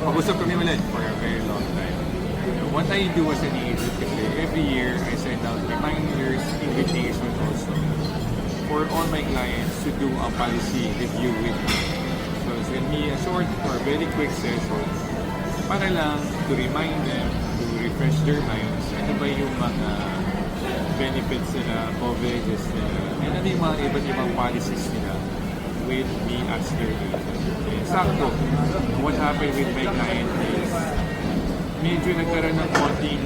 Pag-usap kami ulit for a very long time. What I do as an agent kasi every year I send out reminders, invitation also for all my clients to do a policy review with me. So send me a short or very quick session para lang to remind them, to refresh their minds, ano ba yung mga benefits nila, coverages nila, and ano yung mga iba't ibang policies nila with me as their agent. And sakto, what happened with my client is medyo nagkaroon ng konting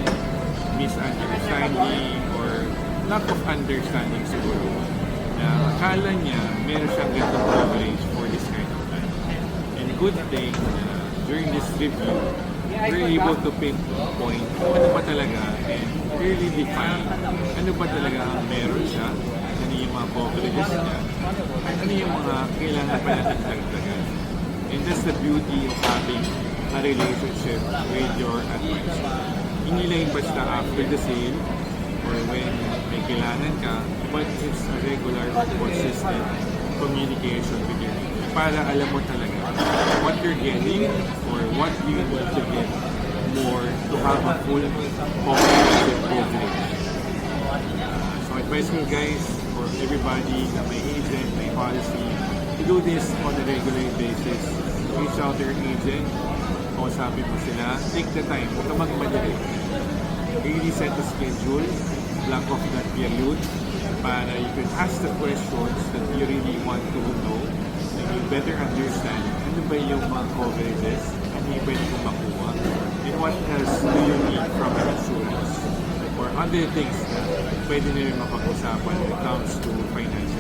misunderstanding or lack of understanding siguro na akala niya meron siyang ganitong coverage for this kind of time. And good thing during this review, we're able to pinpoint ano ba talaga and clearly define ano ba talaga ang meron siya, ano yung mga coverages niya, at ano yung mga kailangan pa natin dagdagan. And that's the beauty of having a relationship with your advisor. Hindi lang basta after the sale or when may kailangan ka, but it's a regular or consistent communication with your agent para alam mo talaga what you're getting or what you need to get more to have a full comprehensive coverage. So advise me guys for everybody na may agent, may policy, to do this on a regular basis. Reach out to your agent, kausapin mo sila, take the time, huwag ka magmadali. Really set a schedule, block off that period, para you can ask the questions that you really want to know, and you better understand ano ba yung mga coverages, ano yung pwede kong makuha, and what else do you need from an insurance, or other things na pwede na rin mapag-usapan when it comes to financial.